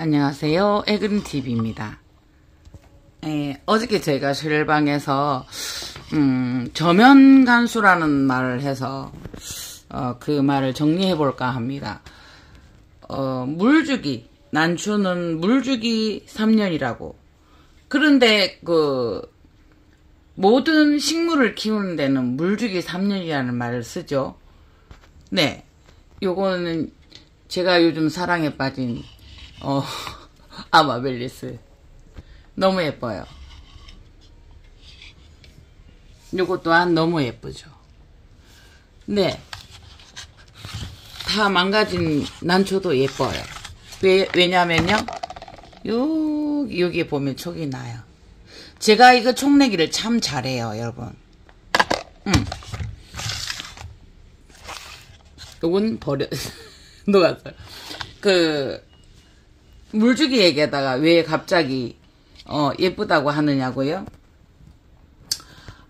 안녕하세요. 에그린TV입니다. 어저께 제가 실방에서 저면간수라는 말을 해서 그 말을 정리해볼까 합니다. 물주기, 난초는 물주기 3년이라고. 그런데 모든 식물을 키우는 데는 물주기 3년이라는 말을 쓰죠. 네, 요거는 제가 요즘 사랑에 빠진 아마벨리스 너무 예뻐요. 요거 또한 너무 예쁘죠. 네, 다 망가진 난초도 예뻐요. 왜냐면요, 여기 보면 촉이 나요. 제가 이거 촉내기를 참 잘해요, 여러분. 요건 녹았어요. 물주기 얘기하다가 왜 갑자기 예쁘다고 하느냐고요?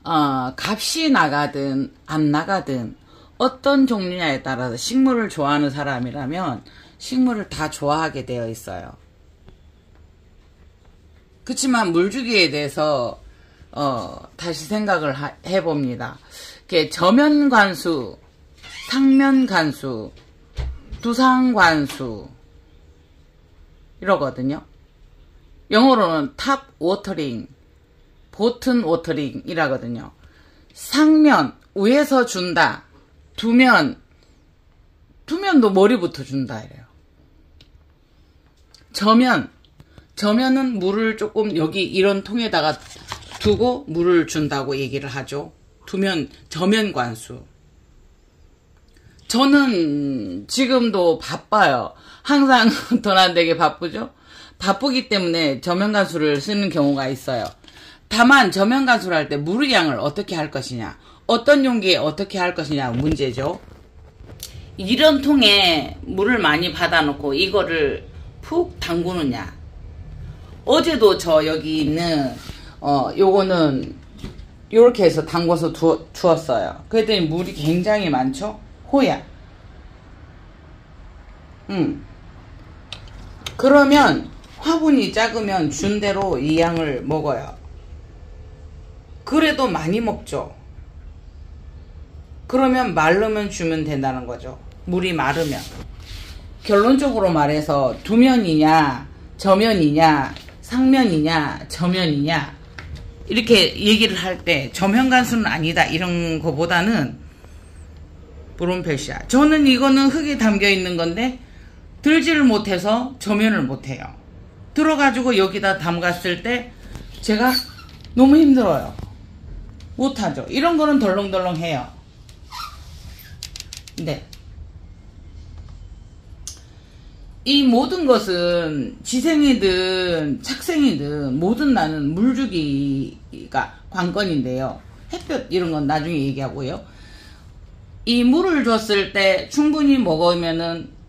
값이 나가든 안 나가든 어떤 종류냐에 따라서 식물을 좋아하는 사람이라면 식물을 다 좋아하게 되어 있어요. 그렇지만 물주기에 대해서 다시 생각을 해봅니다. 저면관수, 상면관수, 두상관수 이러거든요. 영어로는 탑 워터링, 보튼 워터링 이라거든요. 상면, 위에서 준다. 두면도 머리부터 준다 이래요. 저면은 물을 조금 여기 이런 통에다가 두고 물을 준다고 얘기를 하죠. 저면관수. 저는 지금도 바빠요. 항상 돈 안 되게 바쁘죠. 바쁘기 때문에 저면관수를 쓰는 경우가 있어요. 다만 저면관수를 할 때 물의 양을 어떻게 할 것이냐, 어떤 용기에 어떻게 할 것이냐 문제죠. 이런 통에 물을 많이 받아놓고 이거를 푹 담그느냐. 어제도 저 여기 있는 요거는 요렇게 해서 담궈서 두었어요. 그랬더니 물이 굉장히 많죠. 호야. 그러면 화분이 작으면 준 대로 이 양을 먹어요. 그래도 많이 먹죠. 그러면 마르면 주면 된다는 거죠. 물이 마르면. 결론적으로 말해서 두면이냐, 저면이냐, 상면이냐, 저면이냐 이렇게 얘기를 할 때 저면간수는 아니다 이런 거보다는 브롬페시아. 저는 이거는 흙에 담겨 있는 건데 들지를 못해서 저면을 못해요. 들어가지고 여기다 담갔을 때 제가 너무 힘들어요. 못하죠. 이런 거는 덜렁덜렁해요. 네. 이 모든 것은 지생이든 착생이든 모든 나는 물주기가 관건인데요. 햇볕 이런 건 나중에 얘기하고요. 이 물을 줬을 때 충분히 먹으면은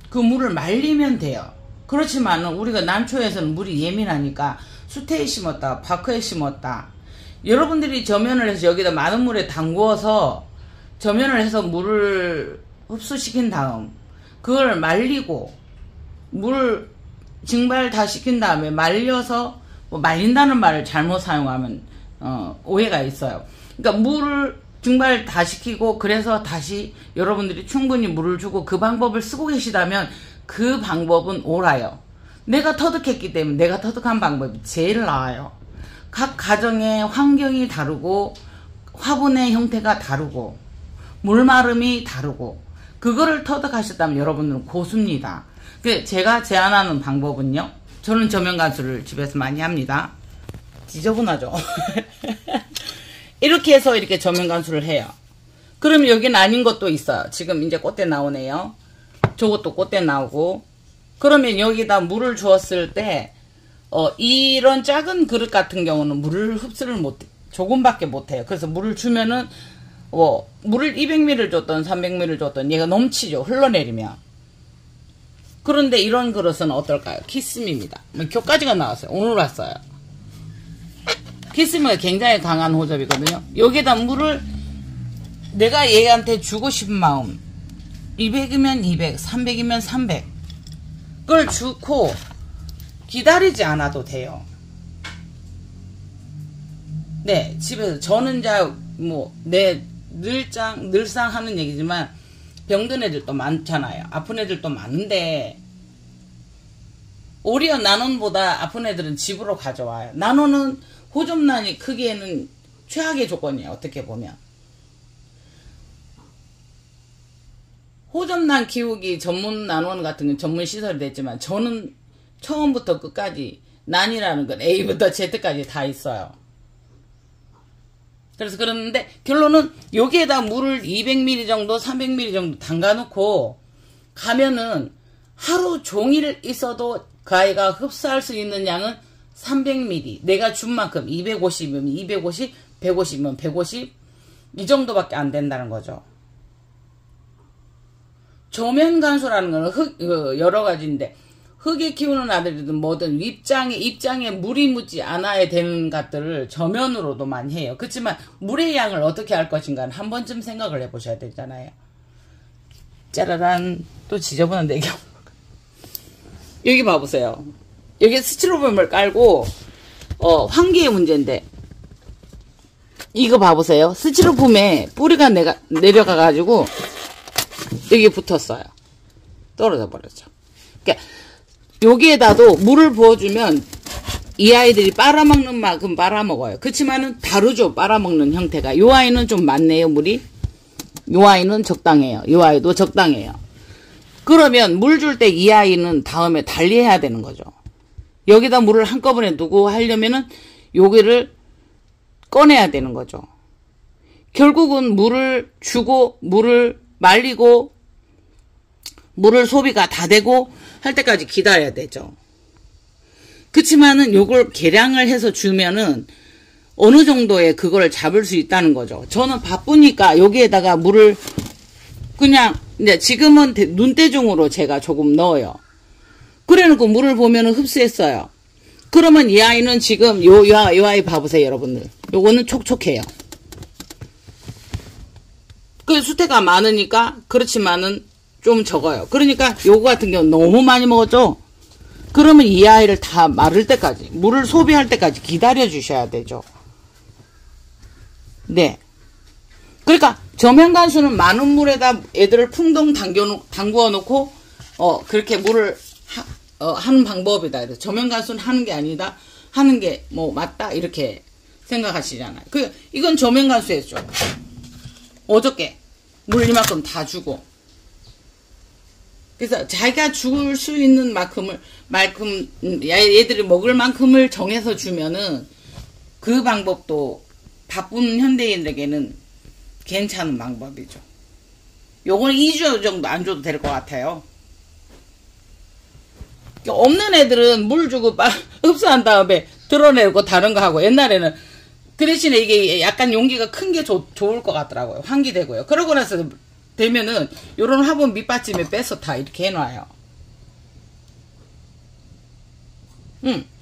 그 물을 말리면 돼요. 그렇지만 우리가 난초에서는 물이 예민하니까 수태에 심었다, 바크에 심었다. 여러분들이 저면을 해서 여기다 많은 물에 담궈서 저면을 해서 물을 흡수시킨 다음 그걸 말리고 물 증발 다 시킨 다음에 말려서 말린다는 말을 잘못 사용하면 오해가 있어요. 그러니까 물을 증발 다 시키고 그래서 다시 여러분들이 충분히 물을 주고 그 방법을 쓰고 계시다면 그 방법은 옳아요. 내가 터득했기 때문에 내가 터득한 방법이 제일 나아요. 각 가정의 환경이 다르고 화분의 형태가 다르고 물마름이 다르고 그거를 터득하셨다면 여러분들은 고수입니다. 제가 제안하는 방법은요. 저는 저면간수를 집에서 많이 합니다. 지저분하죠. 이렇게 해서 이렇게 저면간수를 해요. 그럼 여기는 아닌 것도 있어요. 지금 이제 꽃대 나오네요. 저것도 꽃대 나오고. 그러면 여기다 물을 주었을 때 이런 작은 그릇 같은 경우는 물을 흡수를 조금밖에 못해요. 그래서 물을 주면은 물을 200ml를 줬던 300ml를 줬던 얘가 넘치죠. 흘러내리면. 그런데 이런 그릇은 어떨까요? 키스미입니다. 교까지가 나왔어요. 오늘 왔어요. 키스미가 굉장히 강한 호접이거든요. 여기다 물을 내가 얘한테 주고 싶은 마음 200이면 200, 300이면 300. 그걸 주고 기다리지 않아도 돼요. 네, 집에서 저는 뭐 내 늘상 하는 얘기지만 병든 애들도 많잖아요. 아픈 애들도 많은데 오히려 나눔보다 아픈 애들은 집으로 가져와요. 나눔은 호접란이 크기에는 최악의 조건이에요. 어떻게 보면 호접란 키우기 전문 난원 같은 건 전문 시설이 됐지만 저는 처음부터 끝까지 난이라는 건 A부터 Z까지 다 있어요. 그래서 그러는데 결론은 여기에다 물을 200ml 정도 300ml 정도 담가놓고 가면은 하루 종일 있어도 그 아이가 흡수할 수 있는 양은 300ml 내가 준 만큼 250이면 250 150이면 150 이 정도밖에 안 된다는 거죠. 조면간수라는 거는 여러 가지인데 흙에 키우는 아들이든 뭐든 입장에 물이 묻지 않아야 되는 것들을 저면으로도 많이 해요. 그렇지만 물의 양을 어떻게 할 것인가는 한 번쯤 생각을 해보셔야 되잖아요. 짜라란 또 지저분한 얘기. 여기 봐보세요. 여기 스티로폼을 깔고 환기의 문제인데 이거 봐보세요. 스티로폼에 뿌리가 내려가가지고 여기 붙었어요. 떨어져 버렸죠. 그러니까 여기에다도 물을 부어주면 이 아이들이 빨아먹는 만큼 빨아먹어요. 그렇지만은 다르죠. 빨아먹는 형태가. 요 아이는 좀 많네요. 물이. 요 아이는 적당해요. 요 아이도 적당해요. 그러면 물 줄 때 이 아이는 다음에 달리해야 되는 거죠. 여기다 물을 한꺼번에 두고 하려면은 여기를 꺼내야 되는 거죠. 결국은 물을 주고 물을 말리고 물을 소비가 다 되고 할 때까지 기다려야 되죠. 그치만은 요걸 계량을 해서 주면은 어느 정도의 그걸 잡을 수 있다는 거죠. 저는 바쁘니까 여기에다가 물을 그냥 이제 지금은 눈대중으로 제가 조금 넣어요. 그래 놓고 물을 보면은 흡수했어요. 그러면 이 아이는 지금 요 아이 봐보세요, 여러분들. 요거는 촉촉해요. 그 수태가 많으니까 그렇지만은 좀 적어요. 그러니까 요거 같은 경우는 너무 많이 먹었죠. 그러면 이 아이를 다 마를 때까지 물을 소비할 때까지 기다려 주셔야 되죠. 네. 그러니까 저면간수는 많은 물에다 애들을 풍덩 담궈 놓고 그렇게 물을 하는 방법이다. 그래서 저면간수는 하는 게 아니다. 하는 게 뭐 맞다 이렇게 생각하시잖아요. 이건 저면간수였죠. 어저께 물 이만큼 다 주고 그래서 자기가 줄 수 있는 얘들이 먹을 만큼을 정해서 주면은 그 방법도 바쁜 현대인에게는 괜찮은 방법이죠. 요거는 2주 정도 안 줘도 될 것 같아요. 없는 애들은 물 주고 흡수한 다음에 드러내고 다른 거 하고 옛날에는 그 대신에 이게 약간 용기가 큰 게 좋을 것 같더라고요. 환기되고요. 그러고 나서 되면은 요런 화분 밑받침에 빼서 다 이렇게 해놔요.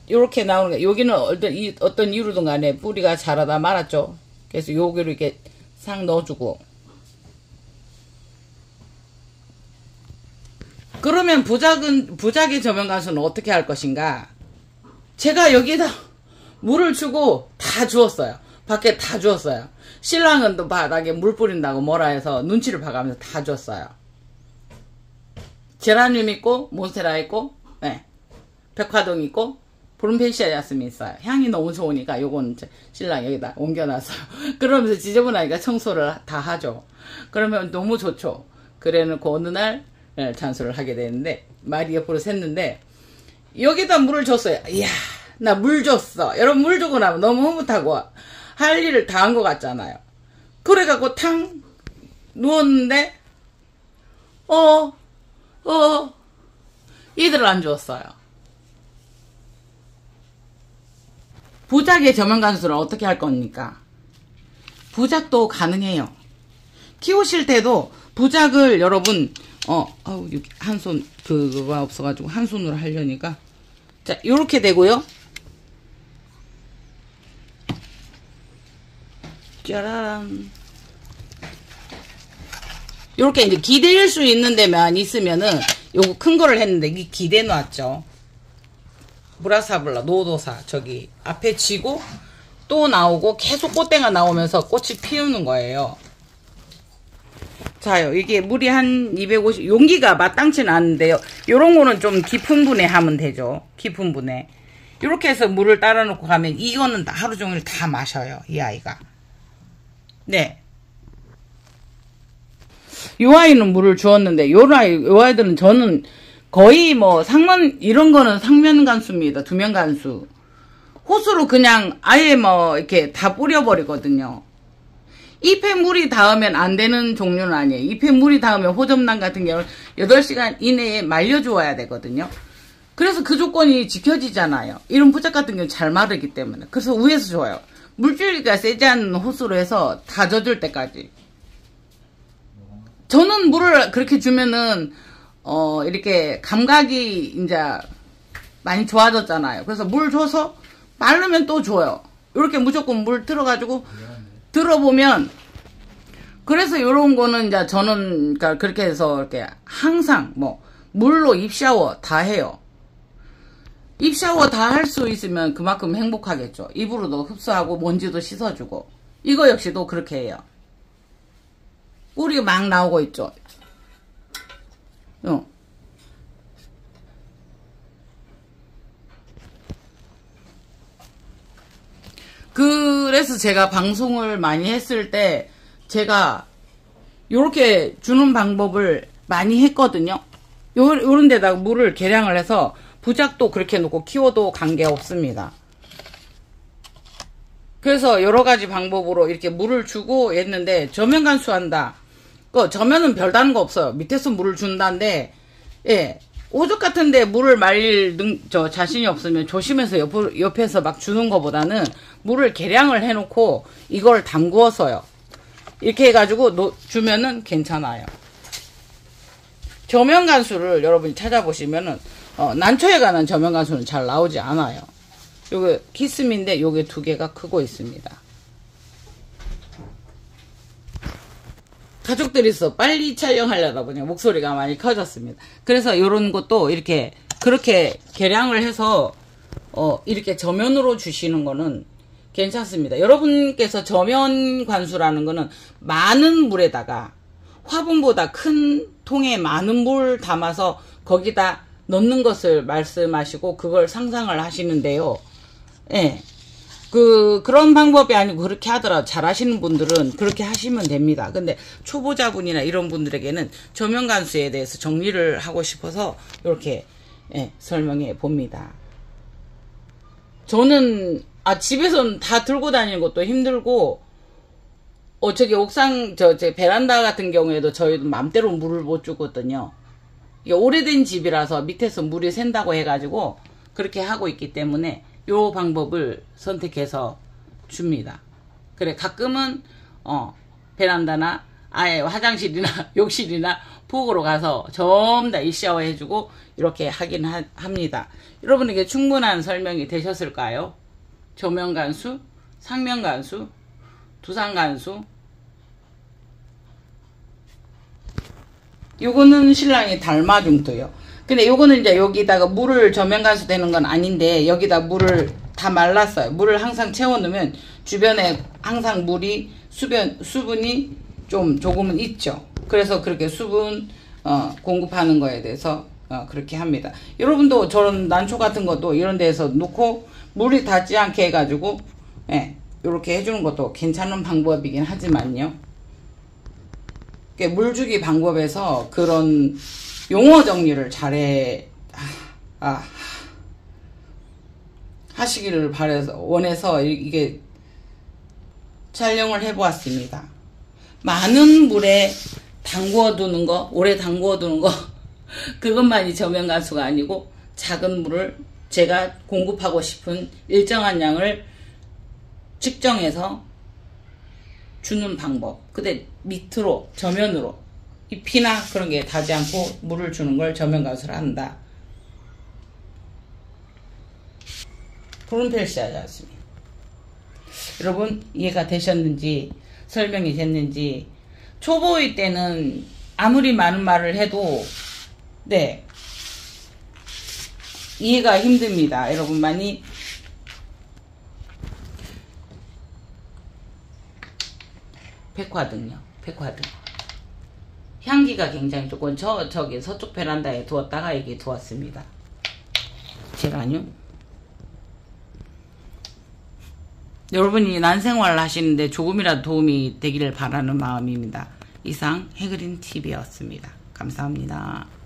요렇게 나오는 게 여기는 어떤 이유로든 간에 뿌리가 자라다 말았죠. 그래서 여기로 이렇게 싹 넣어주고 그러면 부작의 저면간수는 어떻게 할 것인가? 제가 여기다 물을 주고 다 주었어요. 밖에 다 주었어요. 신랑은 또 바닥에 물 뿌린다고 뭐라 해서 눈치를 봐가면서 다 줬어요. 제라늄 있고 몬스테라 있고 네. 백화동 있고 브룸펜시아 야스민 있어요. 향이 너무 좋으니까 요거는 신랑 여기다 옮겨놨어요. 그러면서 지저분하니까 청소를 다 하죠. 그러면 너무 좋죠. 그래놓고 어느 날 잔소를 하게 되는데 말이 옆으로 샜는데 여기다 물을 줬어요. 이야 나 물 줬어. 여러분 물 주고 나면 너무 흐뭇하고 할 일을 다 한 것 같잖아요. 그래갖고 탕 누웠는데 이들을 안 주었어요. 부작의 저면간수를 어떻게 할 겁니까? 부작도 가능해요. 키우실 때도 부작을 여러분 여기 한 손 그거가 없어가지고 한 손으로 하려니까 자 요렇게 되고요. 짜란 요렇게 이제 기댈 수 있는 데만 있으면은 요거 큰 거를 했는데 이게 기대 놨죠. 브라사블라 노도사 저기 앞에 지고 또 나오고 계속 꽃대가 나오면서 꽃이 피우는 거예요. 자요, 이게 물이 한 250, 용기가 마땅치는 않은데요. 요런 거는 좀 깊은 분에 하면 되죠. 깊은 분에. 요렇게 해서 물을 따라 놓고 가면 이거는 하루 종일 다 마셔요, 이 아이가. 네. 요 아이는 물을 주었는데, 요 아이들은 저는 거의 뭐 이런 거는 상면 간수입니다. 두면 간수. 호수로 그냥 아예 뭐 이렇게 다 뿌려버리거든요. 잎에 물이 닿으면 안 되는 종류는 아니에요. 잎에 물이 닿으면 호접란 같은 경우는 8시간 이내에 말려주어야 되거든요. 그래서 그 조건이 지켜지잖아요. 이런 부작 같은 경우는 잘 마르기 때문에. 그래서 위에서 줘요. 물줄기가 세지 않는 호수로 해서 다 젖을 때까지. 저는 물을 그렇게 주면은 이렇게 감각이 이제 많이 좋아졌잖아요. 그래서 물 줘서 마르면 또 줘요. 이렇게 무조건 물 틀어가지고 들어보면, 그래서 요런 거는 이제 저는 그러니까 그렇게 해서 이렇게 항상 뭐 물로 입샤워 다 해요. 입샤워 다 할 수 있으면 그만큼 행복하겠죠. 입으로도 흡수하고 먼지도 씻어주고. 이거 역시도 그렇게 해요. 꿀이 막 나오고 있죠. 그래서 제가 방송을 많이 했을 때 제가 요렇게 주는 방법을 많이 했거든요. 요런 데다가 물을 계량을 해서 부작도 그렇게 놓고 키워도 관계없습니다. 그래서 여러가지 방법으로 이렇게 물을 주고 했는데, 저면 간수한다. 저면은 별다른 거 없어요. 밑에서 물을 준다는데, 예. 오죽 같은데 물을 말릴 자신이 없으면 조심해서 옆에서 막 주는 것보다는 물을 계량을 해놓고 이걸 담그어서요. 이렇게 해가지고 주면은 괜찮아요. 저면간수를 여러분이 찾아보시면은 난초에 관한 저면간수는 잘 나오지 않아요. 요게 키스미인데 요게 2개가 크고 있습니다. 가족들이 있어 빨리 촬영하려다 보니 목소리가 많이 커졌습니다. 그래서 요런 것도 이렇게 그렇게 계량을 해서 이렇게 저면으로 주시는 거는 괜찮습니다. 여러분께서 저면 관수라는 거는 많은 물에다가 화분보다 큰 통에 많은 물 담아서 거기다 넣는 것을 말씀하시고 그걸 상상을 하시는데요. 예. 그런 방법이 아니고 그렇게 하더라도 잘 하시는 분들은 그렇게 하시면 됩니다. 근데 초보자분이나 이런 분들에게는 저면간수에 대해서 정리를 하고 싶어서 이렇게 설명해 봅니다. 저는 집에서는 다 들고 다니는 것도 힘들고 저기 옥상 제 베란다 같은 경우에도 저희도 맘대로 물을 못 주거든요. 이게 오래된 집이라서 밑에서 물이 샌다고 해가지고 그렇게 하고 있기 때문에 요 방법을 선택해서 줍니다. 그래 가끔은 베란다나 아예 화장실이나 욕실이나 부엌으로 가서 전부 다 이샤워 해주고 이렇게 하긴 합니다. 여러분에게 충분한 설명이 되셨을까요? 저면간수, 상면간수, 두상간수. 요거는 신랑이 달마중토요. 근데 요거는 이제 여기다가 물을 저면간수 되는 건 아닌데 여기다 물을 다 말랐어요. 물을 항상 채워놓으면 주변에 항상 물이 수분이 조금은 있죠. 그래서 그렇게 수분 공급하는 거에 대해서 그렇게 합니다. 여러분도 저런 난초 같은 것도 이런 데에서 놓고 물이 닿지 않게 해가지고 이렇게 해주는 것도 괜찮은 방법이긴 하지만요. 물주기 방법에서 그런 용어 정리를 하시기를 원해서 이게 촬영을 해보았습니다. 많은 물에 담궈 두는 거, 오래 담궈 두는 거, 그것만이 저면간수가 아니고 작은 물을 제가 공급하고 싶은 일정한 양을 측정해서 주는 방법. 근데 밑으로, 저면으로 잎이나 그런 게 닿지 않고 물을 주는 걸 저면간수를 한다. 그런 표시하지 않습니다. 여러분 이해가 되셨는지, 설명이 됐는지. 초보일 때는 아무리 많은 말을 해도 네. 이해가 힘듭니다. 여러분 많이 백화등요. 백화등. 향기가 굉장히 좋고 저기 서쪽 베란다에 두었다가 여기 두었습니다. 제라늄. 여러분이 난생활 하시는데 조금이라도 도움이 되기를 바라는 마음입니다. 이상 해그린 TV였습니다. 감사합니다.